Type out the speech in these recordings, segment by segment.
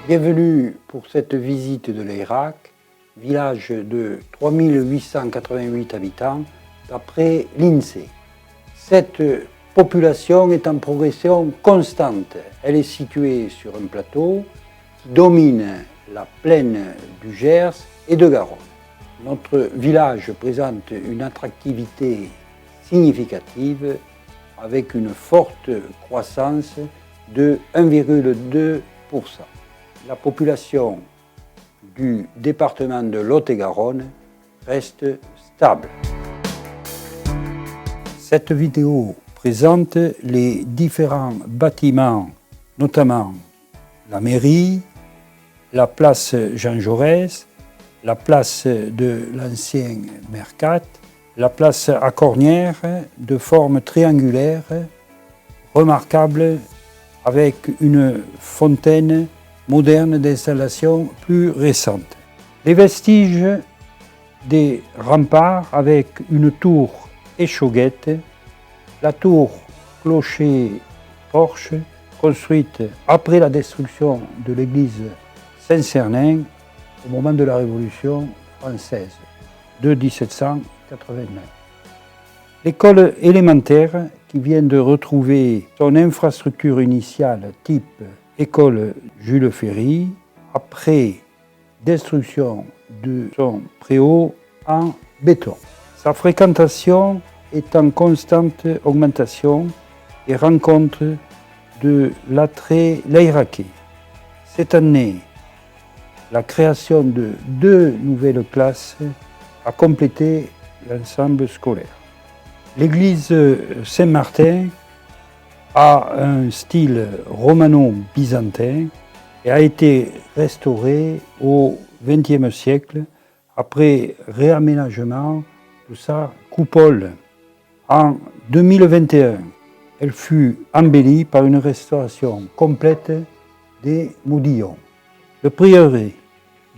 Bienvenue pour cette visite de l'Irak, village de 3888 habitants d'après l'INSEE. Cette population est en progression constante. Elle est située sur un plateau qui domine la plaine du Gers et de Garonne. Notre village présente une attractivité significative avec une forte croissance de 1,2%. La population du département de Lot-et-Garonne reste stable. Cette vidéo présente les différents bâtiments, notamment la mairie, la place Jean Jaurès, la place de l'ancien Mercat, la place Acornière de forme triangulaire, remarquable avec une fontaine moderne d'installation plus récente. Les vestiges des remparts avec une tour échauguette, la tour clocher-porche construite après la destruction de l'église Saint-Cernin au moment de la Révolution française de 1789. L'école élémentaire qui vient de retrouver son infrastructure initiale type école Jules Ferry après destruction de son préau en béton. Sa fréquentation est en constante augmentation et rencontre de l'attrait l'Irakais. Cette année, la création de 2 nouvelles classes a complété l'ensemble scolaire. L'église Saint-Martin a un style romano-byzantin et a été restaurée au XXe siècle après réaménagement de sa coupole. En 2021, elle fut embellie par une restauration complète des modillons. Le prieuré,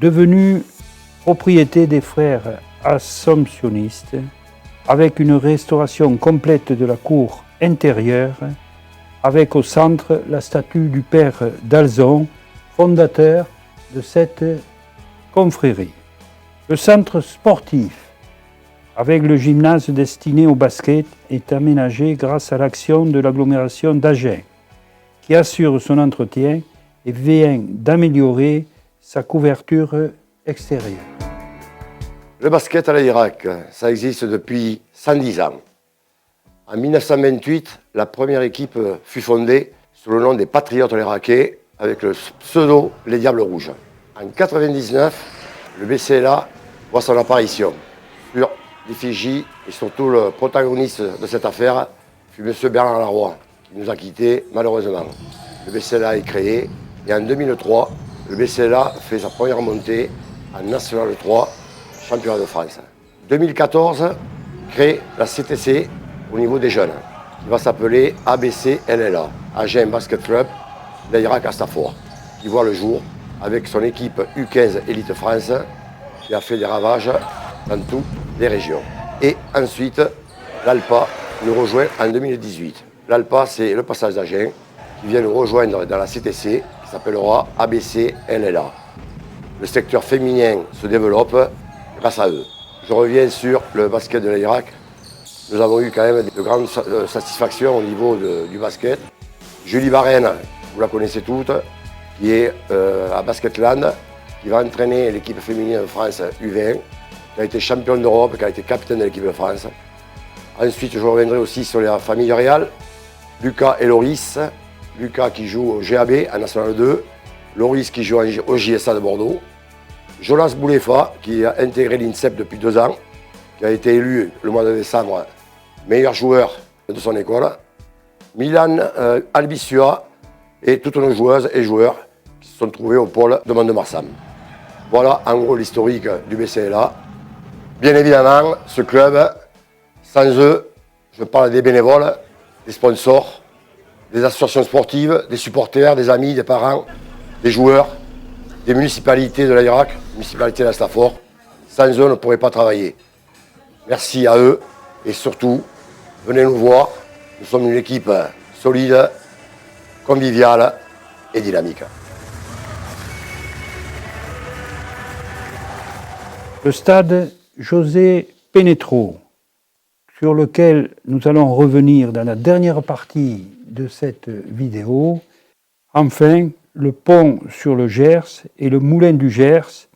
devenu propriété des frères assomptionnistes, avec une restauration complète de la cour intérieure, avec au centre la statue du père d'Alzon, fondateur de cette confrérie. Le centre sportif, avec le gymnase destiné au basket, est aménagé grâce à l'action de l'agglomération d'Agen, qui assure son entretien et vient d'améliorer sa couverture extérieure. Le basket à l'Irak, ça existe depuis 110 ans. En 1928, la première équipe fut fondée sous le nom des Patriotes irakais avec le pseudo Les Diables Rouges. En 1999, le BCLA voit son apparition sur l'effigie et surtout le protagoniste de cette affaire fut M. Bernard Laroy, qui nous a quittés malheureusement. Le BCLA est créé et en 2003, le BCLA fait sa première montée en National 3, championnat de France. 2014, crée la CTC au niveau des jeunes, qui va s'appeler ABC-LLA, Agen Basket Club d'Irak à Stafford, qui voit le jour avec son équipe U15 Elite France, qui a fait des ravages dans toutes les régions. Et ensuite, l'ALPA nous rejoint en 2018. L'ALPA, c'est le passage d'Agen, qui vient nous rejoindre dans la CTC, qui s'appellera ABC-LLA. Le secteur féminin se développe grâce à eux. Je reviens sur le basket de l'Irak. Nous avons eu quand même de grandes satisfactions au niveau du basket. Julie Varenne, vous la connaissez toutes, qui est à Basketland, qui va entraîner l'équipe féminine de France U20, qui a été championne d'Europe, qui a été capitaine de l'équipe de France. Ensuite, je reviendrai aussi sur la famille réale. Lucas et Loris. Lucas qui joue au GAB en National 2. Loris qui joue au JSA de Bordeaux. Jonas Boulefa, qui a intégré l'INSEP depuis 2 ans, qui a été élu le mois de décembre meilleur joueur de son école. Milan Albissua et toutes nos joueuses et joueurs qui se sont trouvés au pôle de Mont-de-Marsan. Voilà en gros l'historique du BCLA. Bien évidemment, ce club, sans eux, je parle des bénévoles, des sponsors, des associations sportives, des supporters, des amis, des parents, des joueurs, des municipalités de l'Irak, municipalité de Stafford. Sans eux, on ne pourrait pas travailler. Merci à eux et surtout, venez nous voir. Nous sommes une équipe solide, conviviale et dynamique. Le stade José Pénétro, sur lequel nous allons revenir dans la dernière partie de cette vidéo. Enfin, le pont sur le Gers et le moulin du Gers,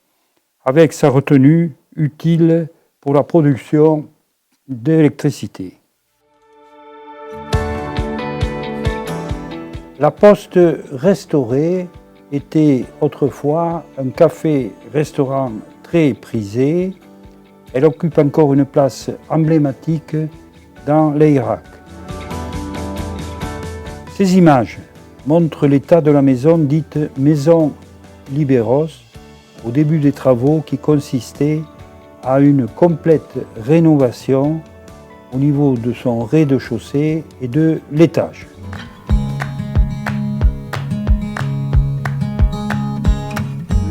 avec sa retenue utile pour la production d'électricité. La Poste restaurée était autrefois un café-restaurant très prisé. Elle occupe encore une place emblématique dans l'Irak. Ces images montrent l'état de la maison dite Maison Liberos au début des travaux qui consistaient à une complète rénovation au niveau de son rez-de-chaussée et de l'étage.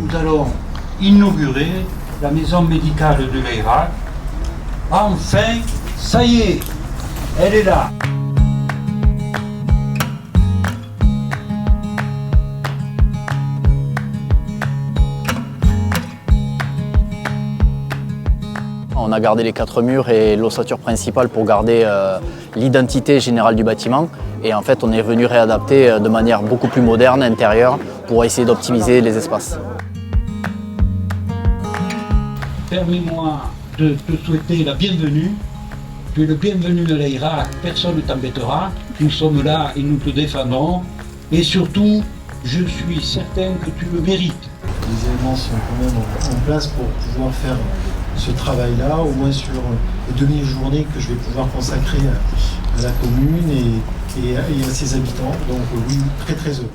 Nous allons inaugurer la maison médicale de l'Irak. Enfin, ça y est, elle est là. On a gardé les 4 murs et l'ossature principale pour garder l'identité générale du bâtiment. Et en fait, on est venu réadapter de manière beaucoup plus moderne, intérieure, pour essayer d'optimiser les espaces. Permets-moi de te souhaiter la bienvenue. Tu es le bienvenu à l'Irak, personne ne t'embêtera. Nous sommes là et nous te défendrons. Et surtout, je suis certain que tu le mérites. Les éléments sont quand même en place pour pouvoir faire ce travail-là, au moins sur les demi-journées que je vais pouvoir consacrer à la commune et à ses habitants. Donc oui, très très heureux.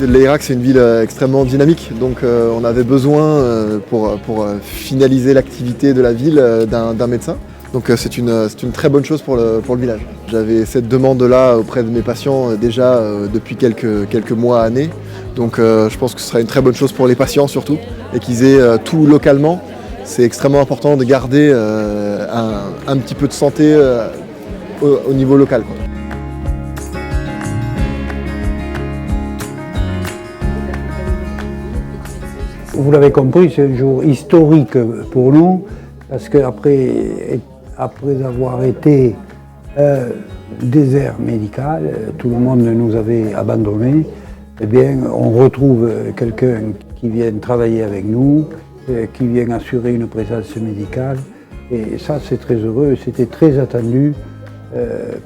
L'Irak, c'est une ville extrêmement dynamique, donc on avait besoin pour finaliser l'activité de la ville d'un médecin. Donc c'est une très bonne chose pour le village. J'avais cette demande-là auprès de mes patients déjà depuis quelques mois, années. Donc je pense que ce sera une très bonne chose pour les patients surtout, et qu'ils aient tout localement. C'est extrêmement important de garder un petit peu de santé au niveau local, quoi. Vous l'avez compris, c'est un jour historique pour nous, parce qu'après avoir été désert médical, tout le monde nous avait abandonnés, eh bien, on retrouve quelqu'un qui vient travailler avec nous, qui vient assurer une présence médicale, et ça c'est très heureux, c'était très attendu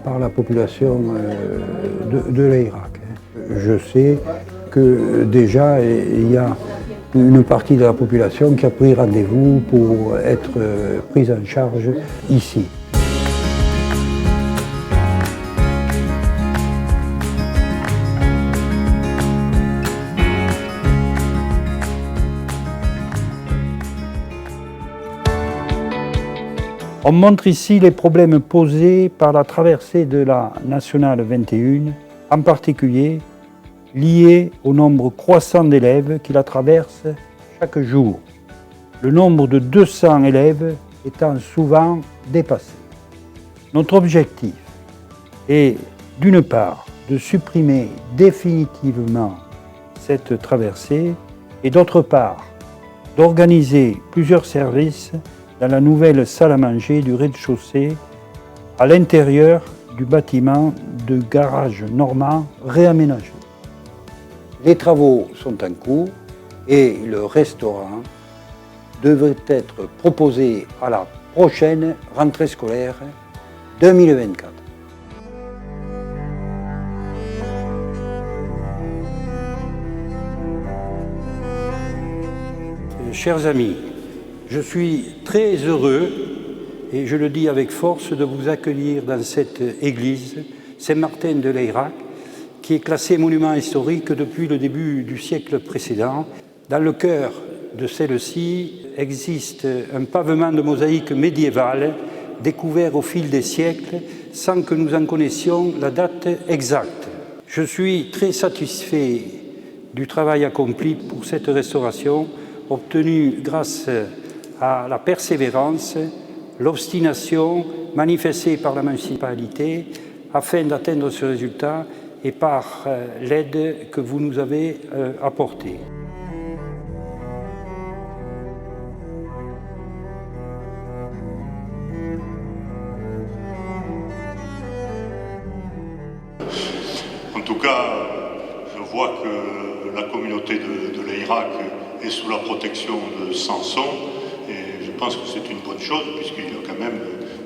par la population de l'Irak. Je sais que déjà il y a une partie de la population qui a pris rendez-vous pour être prise en charge ici. On montre ici les problèmes posés par la traversée de la Nationale 21, en particulier liés au nombre croissant d'élèves qui la traversent chaque jour. Le nombre de 200 élèves étant souvent dépassé. Notre objectif est d'une part de supprimer définitivement cette traversée et d'autre part d'organiser plusieurs services dans la nouvelle salle à manger du rez-de-chaussée à l'intérieur du bâtiment de garage normand réaménagé. Les travaux sont en cours et le restaurant devrait être proposé à la prochaine rentrée scolaire 2024. Chers amis, je suis très heureux, et je le dis avec force, de vous accueillir dans cette église Saint-Martin de l'Irak, qui est classée monument historique depuis le début du siècle précédent. Dans le cœur de celle-ci existe un pavement de mosaïque médiévale découvert au fil des siècles sans que nous en connaissions la date exacte. Je suis très satisfait du travail accompli pour cette restauration, obtenue grâce à la persévérance, l'obstination manifestée par la municipalité afin d'atteindre ce résultat et par l'aide que vous nous avez apportée. voit que la communauté de l'Irak est sous la protection de Samson, et je pense que c'est une bonne chose, puisqu'il y a quand même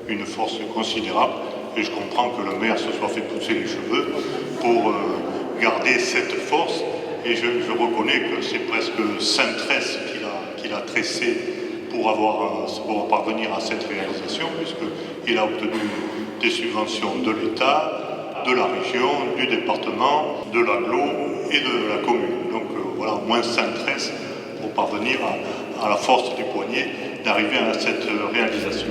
une force considérable, et je comprends que le maire se soit fait pousser les cheveux pour garder cette force, et je reconnais que c'est presque sainte tresse qu'il a tressé pour parvenir à cette réalisation, puisqu'il a obtenu des subventions de l'État, de la région, du département, de l'agglo et de la commune. Donc voilà, au moins 5 tresses pour parvenir à la force du poignet d'arriver à cette réalisation.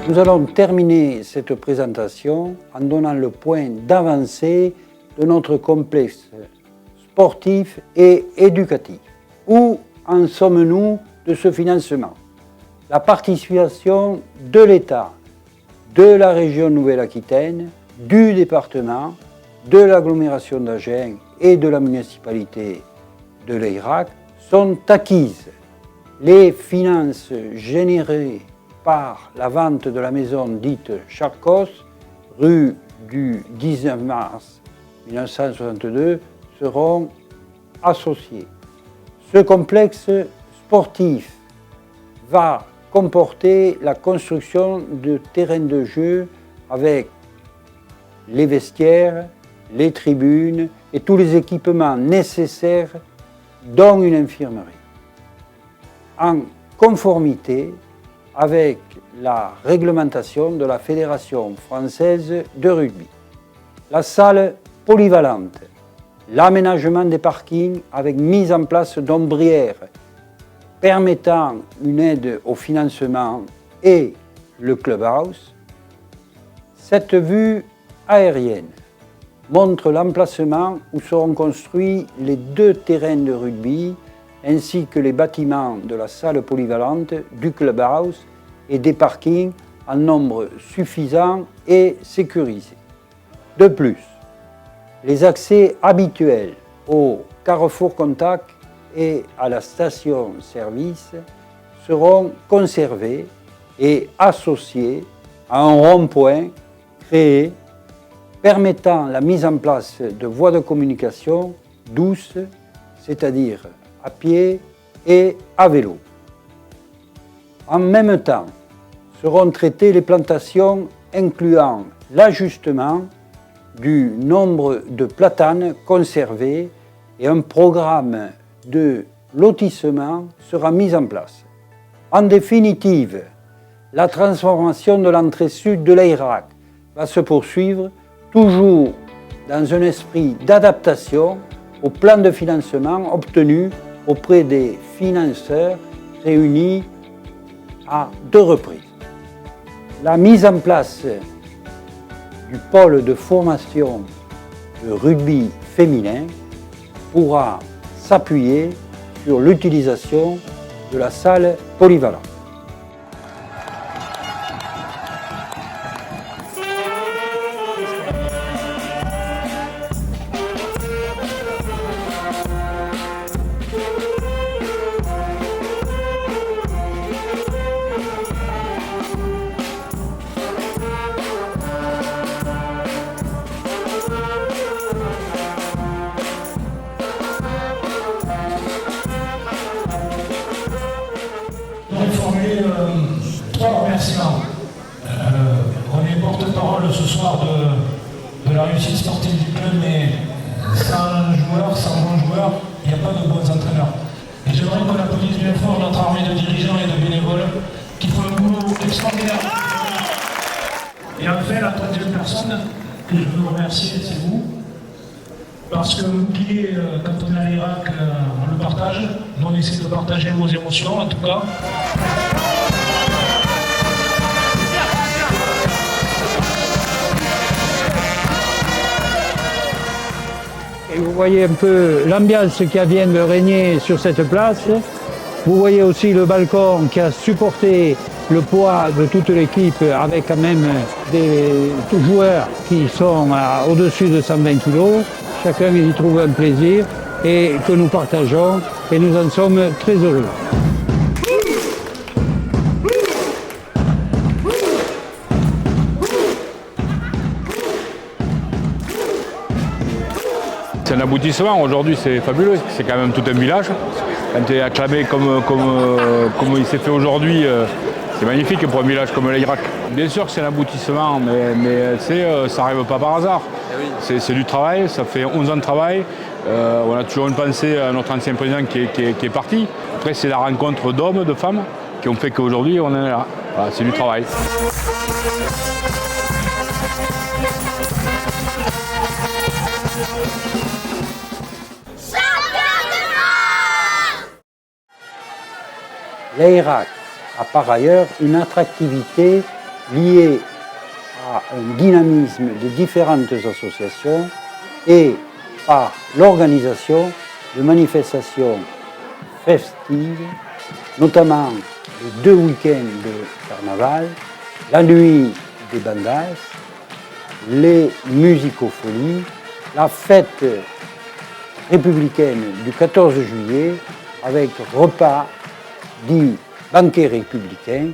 Nous allons terminer cette présentation en donnant le point d'avancée de notre complexe sportif et éducatif. Où en sommes-nous de ce financement? La participation de l'État, de la région Nouvelle-Aquitaine, du département, de l'agglomération d'Agen et de la municipalité de l'Irak sont acquises. Les finances générées par la vente de la maison dite Charcos, rue du 19 mars 1962, seront associées. Ce complexe sportif va comporter la construction de terrains de jeu avec les vestiaires, les tribunes et tous les équipements nécessaires, dont une infirmerie, en conformité avec la réglementation de la Fédération française de rugby. La salle polyvalente, l'aménagement des parkings avec mise en place d'ombrières permettant une aide au financement et le clubhouse. Cette vue aérienne montre l'emplacement où seront construits les 2 terrains de rugby ainsi que les bâtiments de la salle polyvalente, du clubhouse et des parkings en nombre suffisant et sécurisé. De plus, les accès habituels au carrefour contact et à la station-service seront conservés et associés à un rond-point créé permettant la mise en place de voies de communication douces, c'est-à-dire à pied et à vélo. En même temps, seront traitées les plantations incluant l'ajustement du nombre de platanes conservés et un programme de lotissement sera mis en place. En définitive, la transformation de l'entrée sud de l'Irak va se poursuivre toujours dans un esprit d'adaptation au plan de financement obtenu auprès des financeurs réunis à 2 reprises. La mise en place du pôle de formation de rugby féminin pourra s'appuyer sur l'utilisation de la salle polyvalente. On est porte-parole ce soir de la réussite sportive du club, mais sans joueurs, sans bons joueurs, il n'y a pas de bons entraîneurs. Et j'aimerais qu'on applaudisse bien fort notre armée de dirigeants et de bénévoles qui font un boulot extraordinaire. Et enfin, la 3e personne que je veux remercier, c'est vous. Parce que l'oublier, quand on est à l'Irak, on le partage. Nous, on essaie de partager vos émotions, en tout cas. Et vous voyez un peu l'ambiance qui vient de régner sur cette place. Vous voyez aussi le balcon qui a supporté le poids de toute l'équipe avec quand même des joueurs qui sont au-dessus de 120 kg. Chacun y trouve un plaisir et que nous partageons et nous en sommes très heureux. C'est un aboutissement, aujourd'hui c'est fabuleux, c'est quand même tout un village. Quand tu es acclamé comme il s'est fait aujourd'hui, c'est magnifique pour un village comme l'Irak. Bien sûr que c'est un aboutissement, mais ça n'arrive pas par hasard. C'est du travail, ça fait 11 ans de travail. On a toujours une pensée à notre ancien président qui est parti. Après c'est la rencontre d'hommes, de femmes, qui ont fait qu'aujourd'hui on est là. Voilà, c'est du travail. L'Irak a par ailleurs une attractivité liée à un dynamisme de différentes associations et par l'organisation de manifestations festives, notamment les 2 week-ends de carnaval, la nuit des bandas, les musicofolies, la fête républicaine du 14 juillet avec repas dit banquet républicain,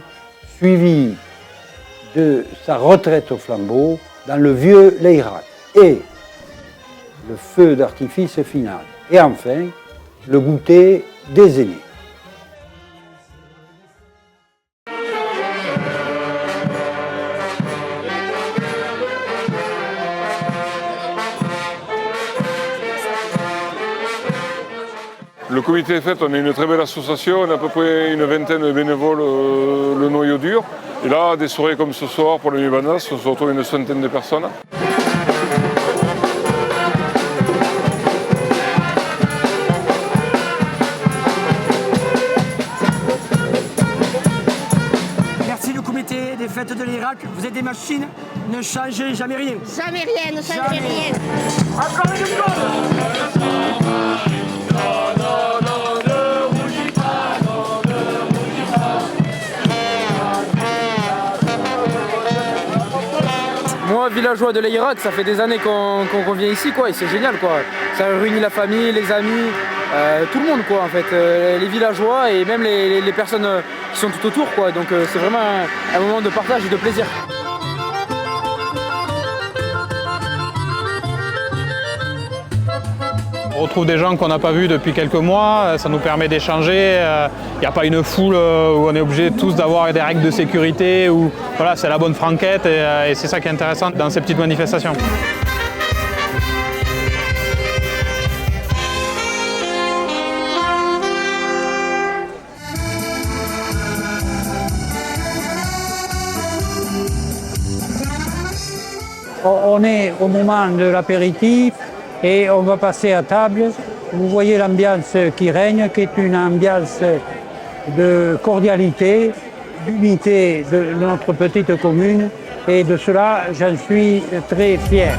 suivi de sa retraite au flambeau dans le vieux l'Irak et le feu d'artifice final. Et enfin, le goûter des aînés. Le comité des fêtes, on est une très belle association, on a à peu près une vingtaine de bénévoles, le noyau dur. Et là, des soirées comme ce soir pour le Nuit Bandas, on se retrouve une centaine de personnes. Merci le comité des fêtes de l'Irak, vous êtes des machines, ne changez jamais rien. Jamais rien, ne changez rien. Encore une fois. Moi, villageois de l'Irak, ça fait des années qu'on vient ici, quoi, et c'est génial, quoi. Ça réunit la famille, les amis, tout le monde, quoi, en fait, les villageois et même les personnes qui sont tout autour, quoi. Donc c'est vraiment un moment de partage et de plaisir. On retrouve des gens qu'on n'a pas vus depuis quelques mois, ça nous permet d'échanger. Il n'y a pas une foule où on est obligé tous d'avoir des règles de sécurité. Voilà, c'est la bonne franquette et c'est ça qui est intéressant dans ces petites manifestations. On est au moment de l'apéritif et on va passer à table. Vous voyez l'ambiance qui règne, qui est une ambiance de cordialité, d'unité de notre petite commune, et de cela, j'en suis très fier.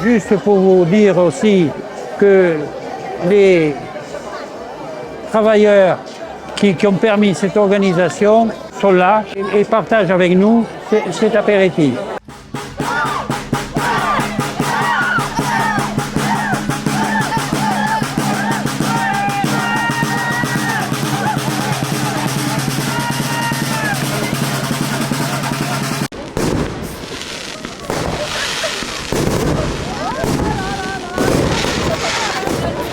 Juste pour vous dire aussi que les travailleurs qui ont permis cette organisation sont là et partagent avec nous cet apéritif.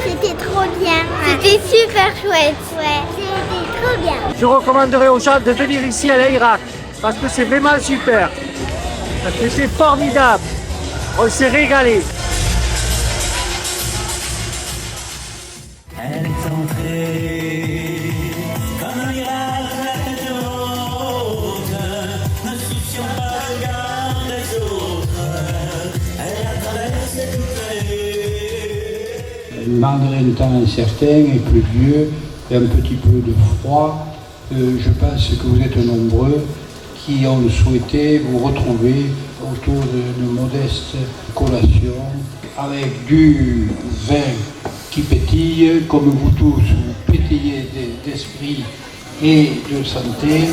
C'était trop bien. C'était super chouette. Ouais, c'était trop bien. Je recommanderais aux gens de venir ici à l'Irak parce que c'est vraiment super. C'était formidable. On s'est régalé. Elle est entrée comme un miracle la tête haute, ne souciant pas le regard des autres. Elle a traversé toute l'année. Malgré le temps incertain et pluvieux et un petit peu de froid, je pense que vous êtes nombreux qui ont souhaité vous retrouver autour d'une modeste collation avec du vin qui pétille, comme vous tous, vous pétillez d'esprit et de santé.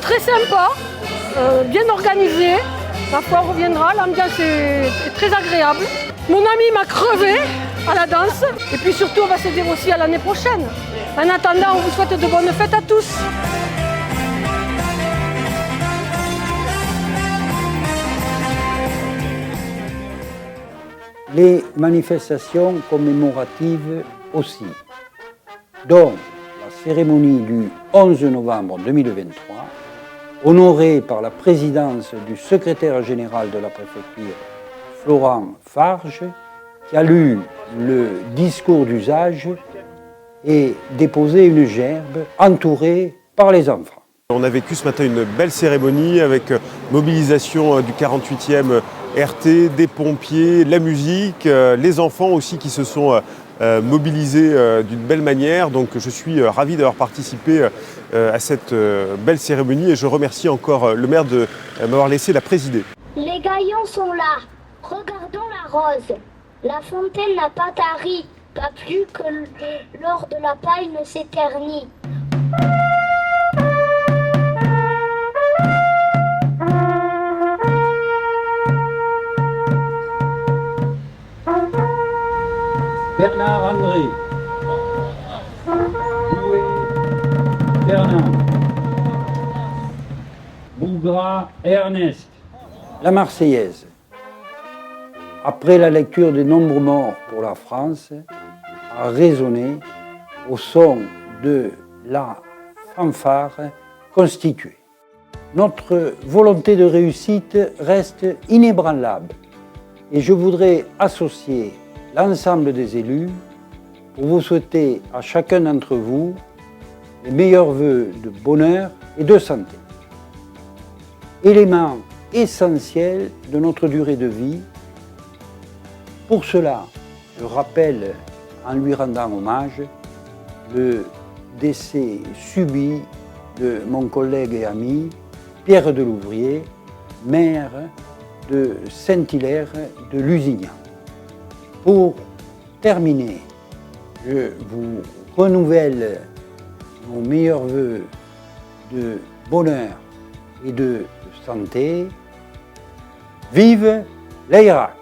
Très sympa, bien organisé. La fois reviendra, l'ambiance est très agréable. Mon ami m'a crevé à la danse et puis surtout on va se dire aussi à l'année prochaine. En attendant, on vous souhaite de bonnes fêtes à tous. Les manifestations commémoratives aussi, dont la cérémonie du 11 novembre 2023, honorée par la présidence du secrétaire général de la préfecture, Florent Farge, qui a lu le discours d'usage et déposé une gerbe entourée par les enfants. On a vécu ce matin une belle cérémonie avec mobilisation du 48e RT, des pompiers, la musique, les enfants aussi qui se sont mobilisés d'une belle manière. Donc je suis ravi d'avoir participé à cette belle cérémonie et je remercie encore le maire de m'avoir laissé la présider. Les gaillons sont là. Regardons la rose. La fontaine n'a pas tari, pas plus que l'or de la paille ne s'éternit. Bernard André, Loué Bernard, Bougras Ernest. La Marseillaise. Après la lecture des nombreux morts pour la France, a résonné au son de la fanfare constituée. Notre volonté de réussite reste inébranlable et je voudrais associer l'ensemble des élus pour vous souhaiter à chacun d'entre vous les meilleurs vœux de bonheur et de santé. Élément essentiel de notre durée de vie. Pour cela, je rappelle, en lui rendant hommage, le décès subi de mon collègue et ami Pierre Delouvrier, maire de Saint-Hilaire de Lusignan. Pour terminer, je vous renouvelle nos meilleurs vœux de bonheur et de santé. Vive l'Irak!